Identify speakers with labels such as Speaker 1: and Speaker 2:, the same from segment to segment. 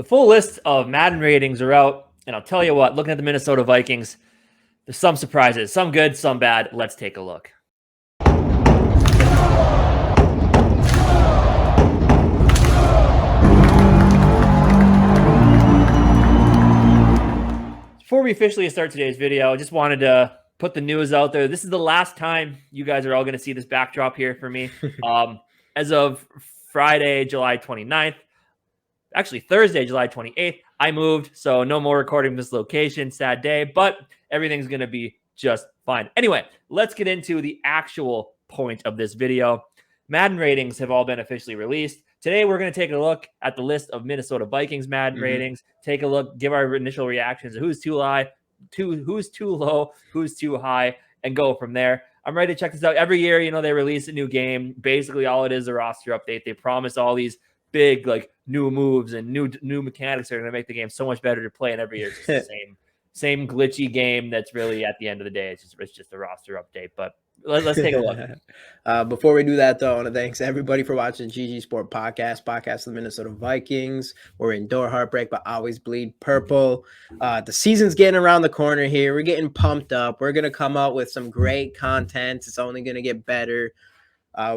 Speaker 1: full list of Madden ratings are out, and I'll tell you what, looking at the Minnesota Vikings, there's some surprises, some good, some bad. Let's take a look. Before we officially start today's video, I just wanted to put the news out there. This is the last time you guys are all going to see this backdrop here for me. As of Friday, July 29th, actually Thursday, July 28th, I moved. So no more recording this location. Sad day, but everything's going to be just fine. Anyway, let's get into the actual point of this video. Madden ratings have all been officially released. Today, we're going to take a look at the list of Minnesota Vikings Madden ratings, take a look, give our initial reactions to who's too high, who's too low, who's too high, and go from there. I'm ready to check this out. Every year, they release a new game. Basically, all it is a roster update. They promise all these big, new moves and new mechanics that are going to make the game so much better to play, and every year it's just the same glitchy game that's really, at the end of the day, it's just a roster update. But let's take a look.
Speaker 2: Before we do that, though, I want to thank everybody for watching GG Sport podcast of the Minnesota Vikings. We're endure heartbreak, but always bleed purple. The season's getting around the corner here. We're getting pumped up. We're going to come out with some great content. It's only going to get better.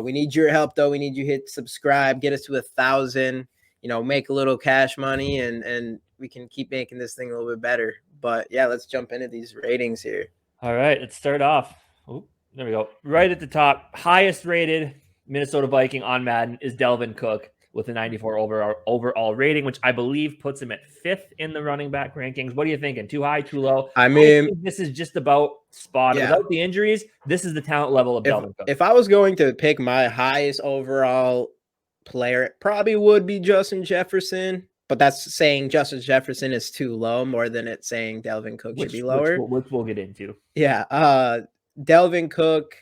Speaker 2: We need your help, though. We need you to hit subscribe, get us to 1,000, make a little cash money, and we can keep making this thing a little bit better. But, yeah, let's jump into these ratings here.
Speaker 1: All right, let's start off. Ooh, there we go. Right at the top, highest rated Minnesota Viking on Madden is Delvin Cook with a 94 overall rating, which I believe puts him at 5th in the running back rankings. What are you thinking? Too high, too low?
Speaker 2: I think
Speaker 1: this is just about spot. Yeah. Without the injuries, this is the talent level of Delvin Cook.
Speaker 2: If I was going to pick my highest overall player, it probably would be Justin Jefferson. But that's saying Justin Jefferson is too low more than it's saying Delvin Cook should be lower.
Speaker 1: Which we'll get into.
Speaker 2: Yeah. Delvin Cook,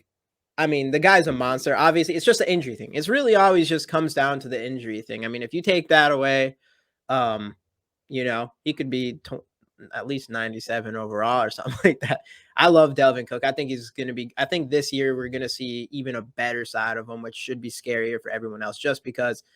Speaker 2: I mean, the guy's a monster. Obviously, it's just an injury thing. It's really always just comes down to the injury thing. I mean, if you take that away, he could be at least 97 overall or something like that. I love Delvin Cook. I think he's going to be – I think this year we're going to see even a better side of him, which should be scarier for everyone else just because –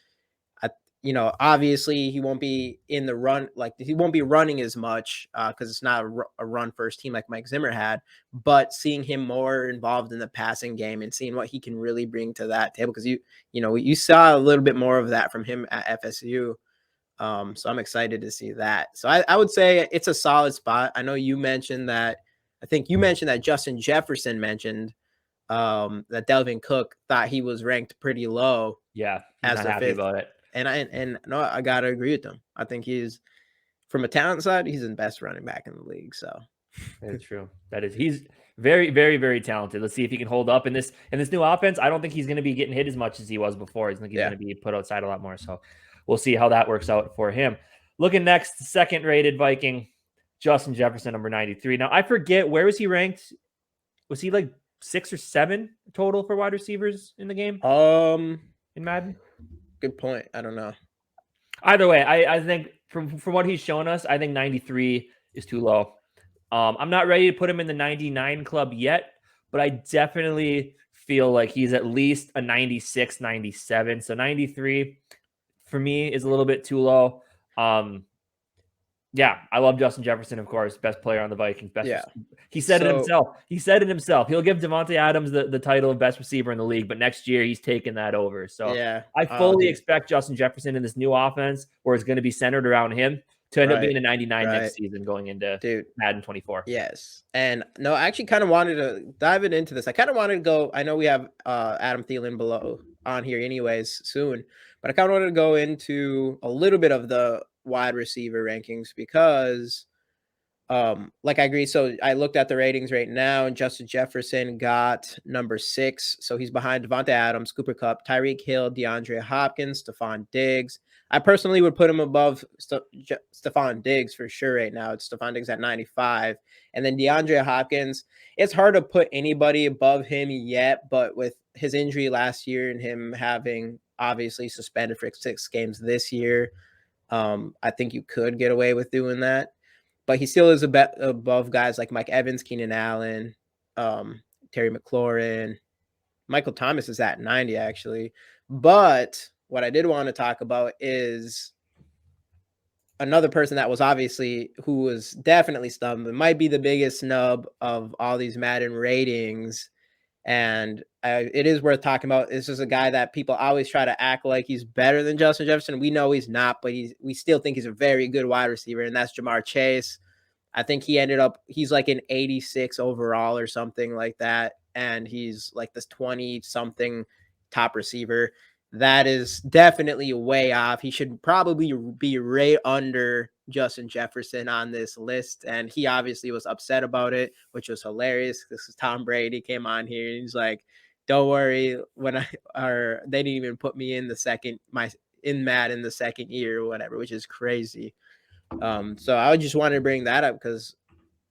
Speaker 2: obviously he won't be in the run, he won't be running as much because it's not a run first team like Mike Zimmer had, but seeing him more involved in the passing game and seeing what he can really bring to that table. Cause you saw a little bit more of that from him at FSU. So I'm excited to see that. So I would say it's a solid spot. I know you mentioned that, Justin Jefferson mentioned that Delvin Cook thought he was ranked pretty low.
Speaker 1: Yeah. He's not happy about it.
Speaker 2: And no, I gotta agree with him. I think he's, from a talent side, he's the best running back in the league. So
Speaker 1: that's true. He's very, very, very talented. Let's see if he can hold up in this new offense. I don't think he's going to be getting hit as much as he was before. I think he's going to be put outside a lot more. So we'll see how that works out for him. Looking next, second rated Viking, Justin Jefferson, number 93. Now I forget, where was he ranked? Was he 6 or 7 total for wide receivers in the game? In Madden.
Speaker 2: Good point. I don't know.
Speaker 1: Either way, I think from what he's shown us, I think 93 is too low. I'm not ready to put him in the 99 club yet, but I definitely feel like he's at least a 96, 97. So 93 for me is a little bit too low. Yeah, I love Justin Jefferson, of course, best player on the Vikings. He said it himself. He'll give Devontae Adams the title of best receiver in the league, but next year he's taking that over. So yeah, I fully expect Justin Jefferson in this new offense, where it's going to be centered around him, to end up being a 99 next season going into Madden 24.
Speaker 2: Yes. And no, I actually kind of wanted to dive into this. I kind of wanted to go, I know we have Adam Thielen below on here anyways soon, but I kind of wanted to go into a little bit of the wide receiver rankings because I agree. So I looked at the ratings right now, and Justin Jefferson got number 6. So he's behind Devontae Adams, Cooper Kupp, Tyreek Hill, DeAndre Hopkins, Stephon Diggs. I personally would put him above Stephon Diggs for sure right now. It's Stephon Diggs at 95. And then DeAndre Hopkins, it's hard to put anybody above him yet, but with his injury last year and him having obviously suspended for 6 games this year, I think you could get away with doing that. But he still is above guys like Mike Evans, Keenan Allen, Terry McLaurin. Michael Thomas is at 90, actually. But what I did want to talk about is another person that was who was definitely snubbed, it might be the biggest snub of all these Madden ratings. And it is worth talking about. This is a guy that people always try to act like he's better than Justin Jefferson. We know he's not, but we still think he's a very good wide receiver, and that's Jamar Chase. I think he's like an 86 overall or something like that. And he's like this 20 something top receiver. That is definitely way off. He should probably be right under Justin Jefferson on this list. And he obviously was upset about it, which was hilarious. This is Tom Brady came on here and he's like, don't worry, they didn't even put me in in Madden the second year or whatever, which is crazy. So I just wanted to bring that up because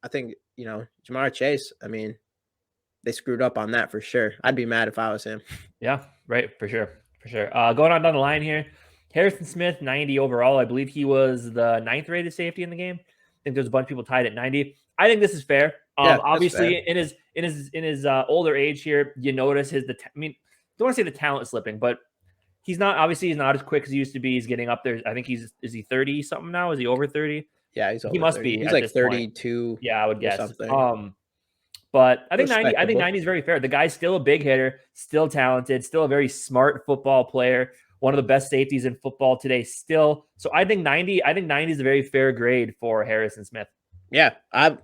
Speaker 2: I think, Jamar Chase, I mean, they screwed up on that for sure. I'd be mad if I was him.
Speaker 1: Yeah, right. For sure. Going on down the line here, Harrison Smith, 90 overall. I believe he was the 9th rated safety in the game. I think there's a bunch of people tied at 90. I think this is fair. Obviously, fair. in his older age here, you notice don't want to say the talent is slipping, but he's not as quick as he used to be. He's getting up there. I think is he 30 something now? Is he over 30?
Speaker 2: Yeah, he
Speaker 1: must
Speaker 2: 30.
Speaker 1: be.
Speaker 2: He's like 32.
Speaker 1: Yeah, I would guess. Something. But I think 90 is very fair. The guy's still a big hitter, still talented, still a very smart football player, one of the best safeties in football today still. So I think 90 is a very fair grade for Harrison Smith.
Speaker 2: Yeah, I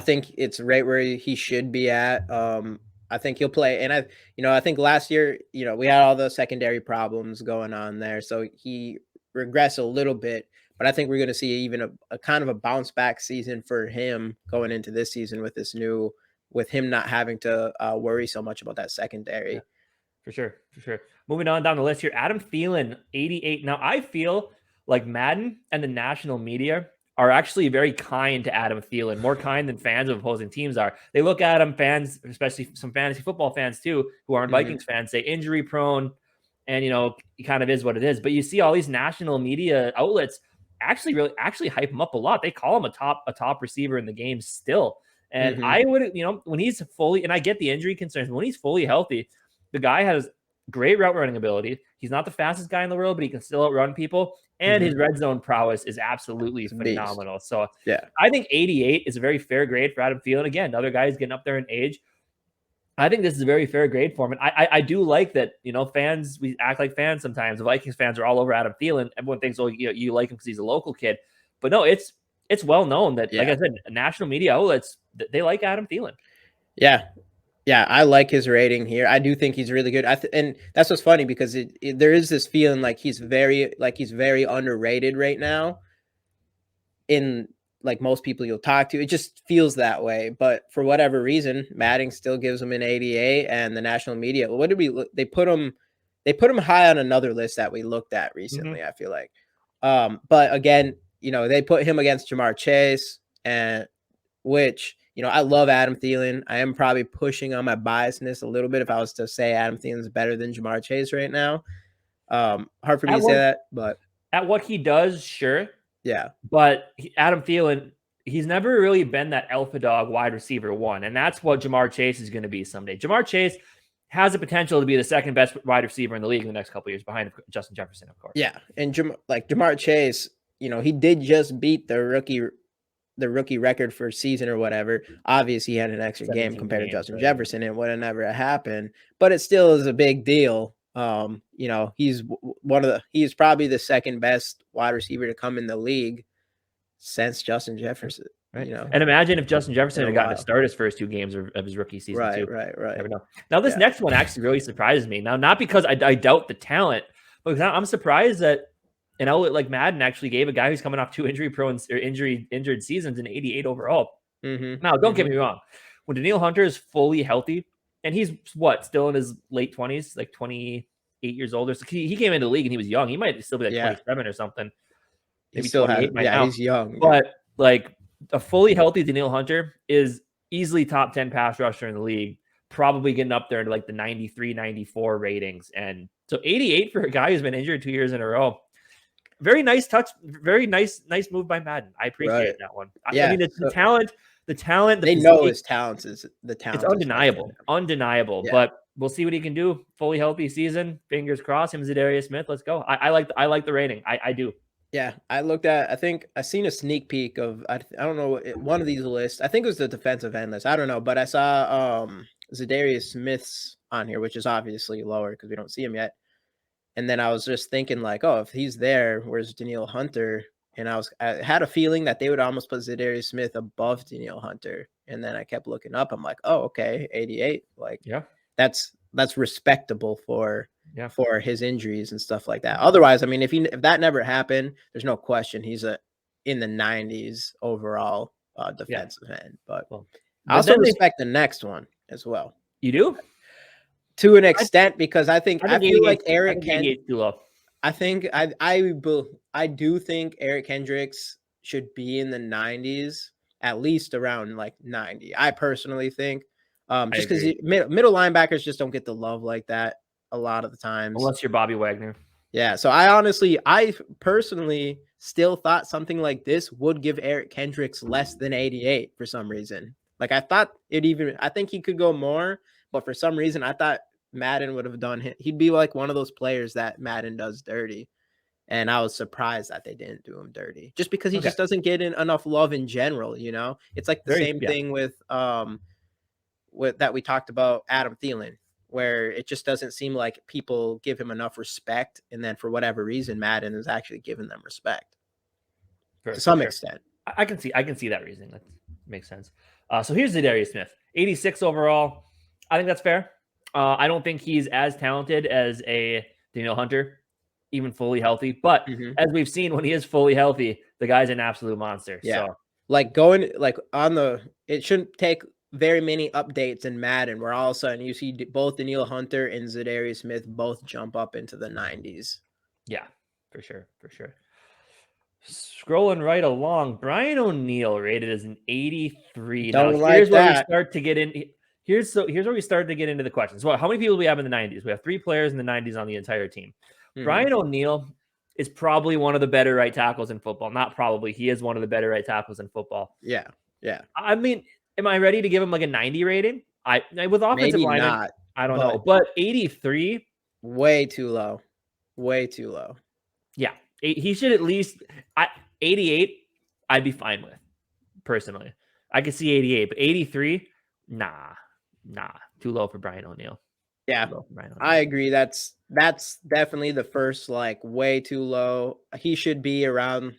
Speaker 2: think it's right where he should be at. I think he'll play. And I think last year, we had all the secondary problems going on there. So he regressed a little bit. But I think we're going to see even a kind of a bounce back season for him going into this season with him not having to worry so much about that secondary.
Speaker 1: Yeah, for sure. Moving on down the list here, Adam Thielen, 88. Now, I feel like Madden and the national media are actually very kind to Adam Thielen, more kind than fans of opposing teams are. They look at him, fans, especially some fantasy football fans too, who aren't Vikings fans, say injury prone, and he kind of is what it is. But you see all these national media outlets actually hype him up a lot. They call him a top receiver in the game still. And I would, when he's fully, and I get the injury concerns, when he's fully healthy, the guy has great route running ability. He's not the fastest guy in the world, but he can still outrun people. And his red zone prowess is absolutely phenomenal. Beast. So yeah, I think 88 is a very fair grade for Adam Thielen. Again, another guy who's getting up there in age. I think this is a very fair grade for him. And I do like that, fans, we act like fans sometimes. The Vikings fans are all over Adam Thielen. Everyone thinks, you like him because he's a local kid. But no, it's well known that, like I said, national media outlets, they like Adam Thielen.
Speaker 2: Yeah. Yeah, I like his rating here. I do think he's really good. And that's what's funny because there is this feeling like he's very underrated right now in like most people you'll talk to. It just feels that way. But for whatever reason, Madden still gives him an 88, and the national media, what did we look? They put him high on another list that we looked at recently, I feel like. But again, they put him against Jamar Chase, and which, I love Adam Thielen. I am probably pushing on my biasness a little bit if I was to say Adam Thielen is better than Jamar Chase right now. Hard for me to say that, but
Speaker 1: at what he does, sure.
Speaker 2: Yeah.
Speaker 1: But Adam Thielen, he's never really been that alpha dog wide receiver one. And that's what Jamar Chase is going to be someday. Jamar Chase has the potential to be the second best wide receiver in the league in the next couple of years behind Justin Jefferson, of course.
Speaker 2: Yeah. And Jamar Chase, he did just beat the rookie record for season or whatever. Obviously, he had an extra game compared to Justin Jefferson. It would have never happened, but it still is a big deal. He's he's probably the second best wide receiver to come in the league since Justin Jefferson.
Speaker 1: Right. And imagine if Justin Jefferson had gotten to start his first 2 games of his rookie season too.
Speaker 2: Right.
Speaker 1: Never know. Now, this next one actually really surprises me. Now, not because I doubt the talent, but because I'm surprised that an outlet like Madden actually gave a guy who's coming off 2 injured seasons an 88 overall. Now, don't get me wrong. When ONeill Hunter is fully healthy, and he's still in his late 20s, like 28 years old. So he came into the league and he was young. He might still be like 27 or something. Maybe
Speaker 2: still 28 right now. He's young.
Speaker 1: But like a fully healthy ONeill Hunter is easily top 10 pass rusher in the league, probably getting up there to like the 93, 94 ratings. And so 88 for a guy who's been injured 2 years in a row. Very nice touch. Very nice move by Madden. I appreciate that one.
Speaker 2: Yeah.
Speaker 1: I mean, the talent.
Speaker 2: They know his talent is the talent.
Speaker 1: It's undeniable. Yeah. But we'll see what he can do. Fully healthy season. Fingers crossed. Him, Zadarius Smith. Let's go. I like the rating. I do.
Speaker 2: Yeah, I think I seen a sneak peek of I don't know one of these lists. I think it was the defensive end list. I don't know, but I saw Zadarius Smith's on here, which is obviously lower because we don't see him yet. And then I was just thinking like, oh, if he's there, where's Danielle Hunter? And I had a feeling that they would almost put Zadarius Smith above Danielle Hunter. And then I kept looking up. I'm like, oh, okay, 88. Like
Speaker 1: Yeah.
Speaker 2: that's respectable for
Speaker 1: Yeah.
Speaker 2: his injuries and stuff like that. Otherwise, I mean, if that never happened, there's no question he's in the 90s overall defensive end. But
Speaker 1: Well,
Speaker 2: I
Speaker 1: but
Speaker 2: also
Speaker 1: then
Speaker 2: respect the next one as well
Speaker 1: you do?
Speaker 2: to an extent because I
Speaker 1: I think
Speaker 2: feel
Speaker 1: 88.
Speaker 2: like
Speaker 1: I
Speaker 2: Eric
Speaker 1: think 88 is too low.
Speaker 2: I think I do think Eric Kendricks should be in the 90s, at least around like 90. I personally think,
Speaker 1: I
Speaker 2: just because
Speaker 1: agree.
Speaker 2: middle linebackers just don't get the love like that a lot of the times.
Speaker 1: Unless you're Bobby Wagner.
Speaker 2: Yeah, so I personally still thought something like this would give Eric Kendricks less than 88 for some reason. Like I think he could go more, but for some reason I thought Madden would have done him. He'd be like one of those players that Madden does dirty. And I was surprised that they didn't do him dirty just because he
Speaker 1: Okay.
Speaker 2: just doesn't get enough love in general. It's like the same
Speaker 1: Yeah.
Speaker 2: thing with that we talked about Adam Thielen, where it just doesn't seem like people give him enough respect. And then for whatever reason, Madden is actually giving them respect to some extent.
Speaker 1: I can see that reasoning. That makes sense. So here's Zadarius Smith, 86 overall. I think that's fair. I don't think he's as talented as a Danielle Hunter, even fully healthy. But as we've seen, when he is fully healthy, the guy's an absolute monster.
Speaker 2: Yeah.
Speaker 1: So
Speaker 2: Like it shouldn't take very many updates in Madden where all of a sudden you see both Danielle Hunter and Zadarius Smith both jump up into the 90s.
Speaker 1: yeah, for sure. Scrolling right along, Brian ONeill rated as an 83.
Speaker 2: Don't
Speaker 1: Now,
Speaker 2: like
Speaker 1: here's where we
Speaker 2: that.
Speaker 1: start to get in. Here's where we start to get into the questions. Well, how many people do we have in the 90s? We have 3 players in the 90s on the entire team. Brian ONeill is probably one of the better right tackles in football. Not probably. He is one of the better right tackles in football.
Speaker 2: Yeah. Yeah.
Speaker 1: I mean, am I ready to give him like a 90 rating? With offensive
Speaker 2: Maybe
Speaker 1: linemen,
Speaker 2: not.
Speaker 1: I don't know. But 83,
Speaker 2: way too low. Way too low.
Speaker 1: Yeah. He should at least 88, I'd be fine with, personally. I could see 88, but 83, nah, too low for Brian ONeill.
Speaker 2: Yeah, I agree. That's definitely the first, like, way too low. He should be around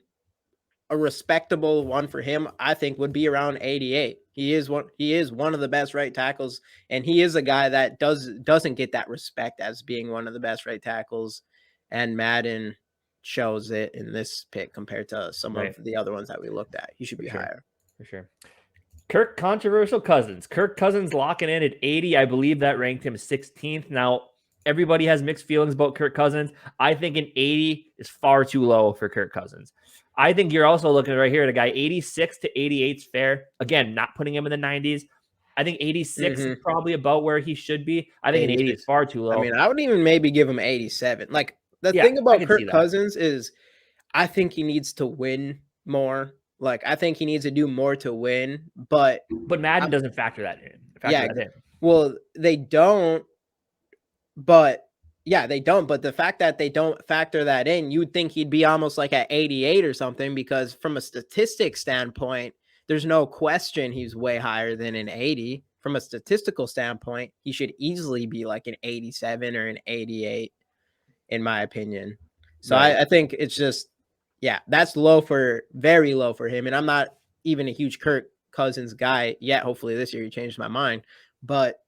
Speaker 2: a respectable one for him. I think would be around 88. He is one of the best right tackles, and he is a guy that doesn't get that respect as being one of the best right tackles. And Madden shows it in this pick compared to some of the other ones that we looked at. He should be higher.
Speaker 1: For sure. Kirk Cousins. Kirk Cousins locking in at 80. I believe that ranked him 16th. Now, everybody has mixed feelings about Kirk Cousins. I think an 80 is far too low for Kirk Cousins. I think you're also looking right here at a guy 86 to 88 is fair. Again, not putting him in the 90s. I think 86 is probably about where he should be. I think an 80 is far too low.
Speaker 2: I mean, I would even maybe give him 87. Like, the thing about Kirk Cousins is I think he needs to win more. Like, I think he needs to do more to win, but
Speaker 1: Madden doesn't factor that in.
Speaker 2: Well, they don't, but they don't. But the fact that they don't factor that in, you'd think he'd be almost like at 88 or something, because from a statistics standpoint, there's no question he's way higher than an 80. From a statistical standpoint, he should easily be like an 87 or an 88, in my opinion. So I think it's just, that's very low for him. And I'm not even a huge Kirk Cousins guy yet. Hopefully this year he changed my mind, but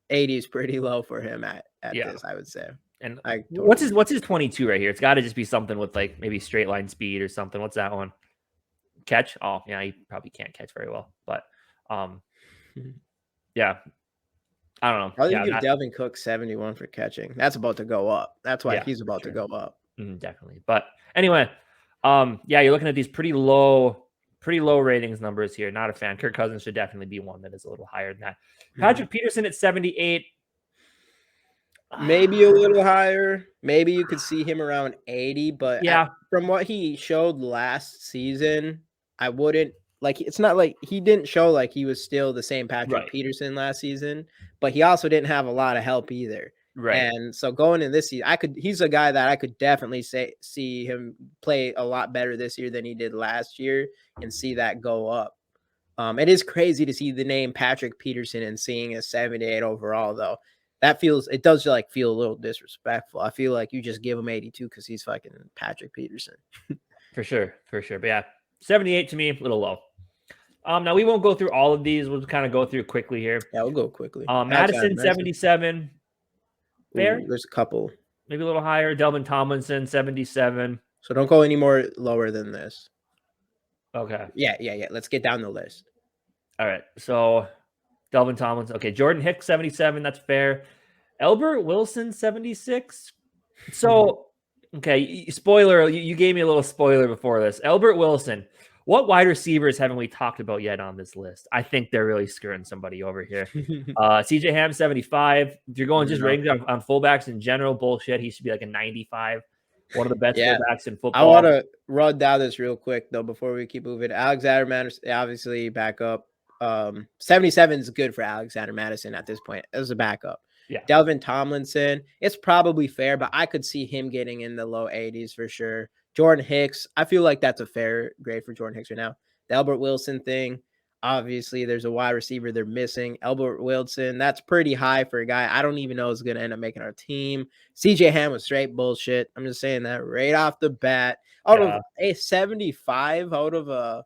Speaker 2: 80 is pretty low for him at this, I would say.
Speaker 1: And what's his 22 right here? It's got to just be something with like maybe straight line speed or something. What's that one? Catch? Oh, yeah, he probably can't catch very well, but yeah. I don't know.
Speaker 2: Probably give Delvin Cook 71 for catching. That's about to go up. That's why he's about to go up.
Speaker 1: Definitely. But anyway, you're looking at these pretty low ratings numbers here. Not a fan. Kirk Cousins should definitely be one that is a little higher than that. Patrick Peterson at 78.
Speaker 2: Maybe a little higher. Maybe you could see him around 80, but from what he showed last season, I wouldn't like. It's not like he didn't show like he was still the same Patrick Peterson last season, but he also didn't have a lot of help either.
Speaker 1: Right.
Speaker 2: And so going in this season, he's a guy that I could definitely see him play a lot better this year than he did last year and see that go up. It is crazy to see the name Patrick Peterson and seeing a 78 overall, though. It does like feel a little disrespectful. I feel like you just give him 82 because he's fucking Patrick Peterson.
Speaker 1: For sure. But yeah, 78 to me, a little low. Now we won't go through all of these. We'll kind of go through quickly here.
Speaker 2: Yeah, we'll go quickly.
Speaker 1: Madison 77. Fair.
Speaker 2: Ooh, there's a couple.
Speaker 1: Maybe a little higher. Delvin Tomlinson 77.
Speaker 2: So don't go any more lower than this.
Speaker 1: Okay.
Speaker 2: Yeah. Let's get down the list.
Speaker 1: All right. So Delvin Tomlinson. Okay. Jordan Hicks 77. That's fair. Albert Wilson 76. So, okay. Spoiler. You gave me a little spoiler before this. Albert Wilson. What wide receivers haven't we talked about yet on this list? I think they're really skirting somebody over here. CJ Ham 75. If you're going just ranked on fullbacks in general, bullshit. He should be like a 95. One of the best fullbacks in football.
Speaker 2: I want to run down this real quick though before we keep moving. Alexander Madison, obviously backup. 77 is good for Alexander Madison at this point as a backup.
Speaker 1: Yeah.
Speaker 2: Delvin Tomlinson, it's probably fair, but I could see him getting in the low 80s for sure. Jordan Hicks, I feel like that's a fair grade for Jordan Hicks right now. The Albert Wilson thing, obviously there's a wide receiver they're missing. Albert Wilson, that's pretty high for a guy I don't even know is going to end up making our team. CJ Ham was straight bullshit. I'm just saying that right off the bat. Out of a 75 out of a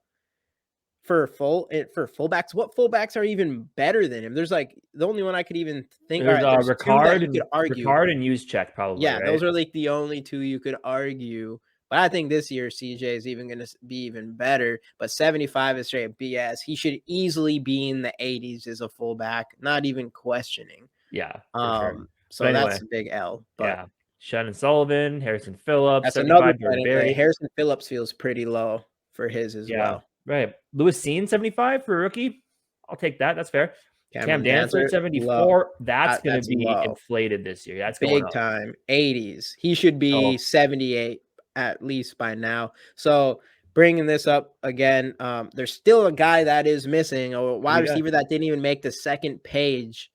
Speaker 2: for fullbacks, what fullbacks are even better than him? There's like the only one I could even think.
Speaker 1: There's Ricard and Juszczyk probably.
Speaker 2: Yeah,
Speaker 1: right?
Speaker 2: Those are like the only two you could argue. But I think this year CJ is even going to be even better. But 75 is straight BS. He should easily be in the 80s as a fullback, not even questioning.
Speaker 1: Yeah.
Speaker 2: Sure. So anyway, that's a big L. But
Speaker 1: yeah. Shannon Sullivan, Harrison Phillips.
Speaker 2: That's another point. Harrison Phillips feels pretty low for his as well.
Speaker 1: Right. Lewis Seen 75 for a rookie. I'll take that. That's fair. Cam Dancer 74. Low. That's going to be low. Inflated this year. That's
Speaker 2: big time. 80s. He should be 78 at least by now. So bringing this up again, there's still a guy that is missing, a wide receiver that didn't even make the second page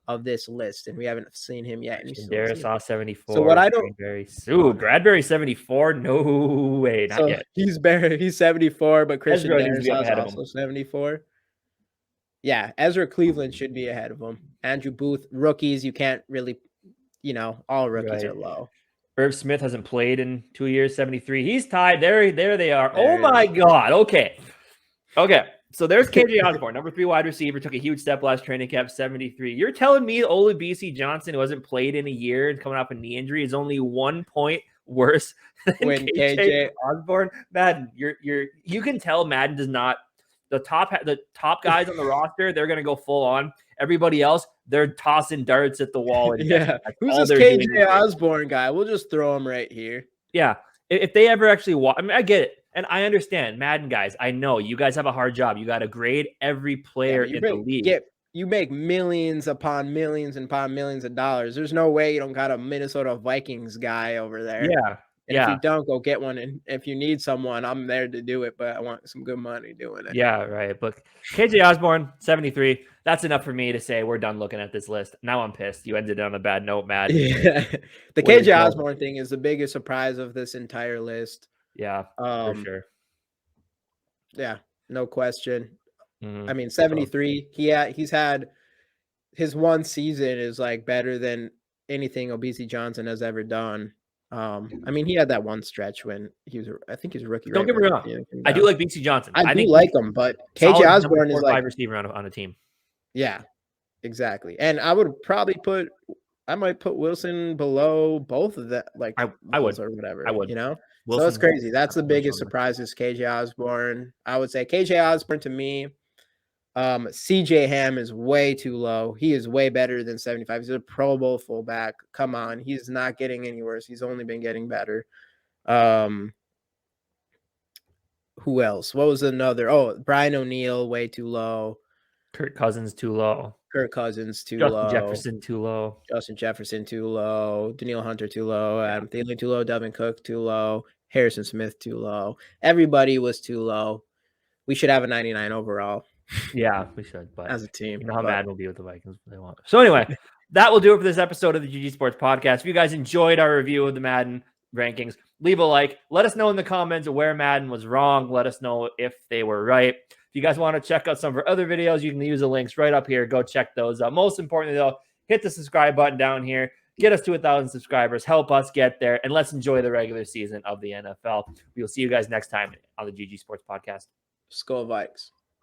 Speaker 2: of this list, and we haven't seen him yet.
Speaker 1: Darisaw 74.
Speaker 2: So what I don't
Speaker 1: Bradbury 74. No way, not yet.
Speaker 2: He's 74, but Christian Darisaw is also 74. Yeah, Ezra Cleveland should be ahead of him. Andrew Booth, rookies, you can't really, all rookies are low.
Speaker 1: Irv Smith hasn't played in 2 years, 73. He's tied. There they are. Oh my God. Okay. So there's KJ Osborne, number 3 wide receiver, took a huge step last training camp, 73. You're telling me Olabisi Johnson, who hasn't played in a year and coming off a knee injury, is only 1 point worse than KJ Osborne? Madden, you can tell Madden does not. The top guys on the roster, they're going to go full on. Everybody else, they're tossing darts at the wall. And
Speaker 2: who's this KJ Osborne guy? We'll just throw him right here.
Speaker 1: Yeah. If they ever actually I mean, I get it. And I understand, Madden guys, I know you guys have a hard job. You got to grade every player in the league.
Speaker 2: You make millions upon millions of dollars. There's no way you don't got a Minnesota Vikings guy over there.
Speaker 1: Yeah.
Speaker 2: And if you don't, go get one. And if you need someone, I'm there to do it, but I want some good money doing it.
Speaker 1: Yeah, right. But KJ Osborne, 73. That's enough for me to say we're done looking at this list. Now I'm pissed. You ended on a bad note, Matt.
Speaker 2: Yeah. The KJ Osborne thing is the biggest surprise of this entire list.
Speaker 1: Yeah, for sure.
Speaker 2: Yeah, no question. Mm-hmm. I mean, 73. He's had his one season is like better than anything Obese Johnson has ever done. I mean, he had that one stretch when I think he was a rookie.
Speaker 1: Don't get me wrong. I do like BC Johnson.
Speaker 2: I do like him, but KJ Osborne is like
Speaker 1: 5 receiver on a team.
Speaker 2: Yeah, exactly. And I might put Wilson below both of that. Like
Speaker 1: I would
Speaker 2: or whatever.
Speaker 1: I would.
Speaker 2: Wilson, so it's crazy. That's the biggest surprise is KJ Osborne. I would say KJ Osborne to me. CJ Ham is way too low. He is way better than 75. He's a Pro Bowl fullback. Come on. He's not getting any worse. He's only been getting better. Who else? What was another? Oh, Brian ONeill, way too low.
Speaker 1: Kirk Cousins, too low.
Speaker 2: Jefferson, too low. Justin Jefferson, too low. Danielle Hunter, too low. Adam Thielen, too low. Delvin Cook, too low. Harrison Smith, too low. Everybody was too low. We should have a 99 overall.
Speaker 1: Yeah, we should. But
Speaker 2: as a team,
Speaker 1: you know how Madden will be with the Vikings if they want. So anyway, that will do it for this episode of the GG Sports Podcast. If you guys enjoyed our review of the Madden rankings, leave a like. Let us know in the comments where Madden was wrong. Let us know if they were right. If you guys want to check out some of our other videos, you can use the links right up here. Go check those out. Most importantly, though, hit the subscribe button down here. Get us to 1,000 subscribers. Help us get there. And let's enjoy the regular season of the NFL. We will see you guys next time on the GG Sports Podcast.
Speaker 2: Skol Vikes.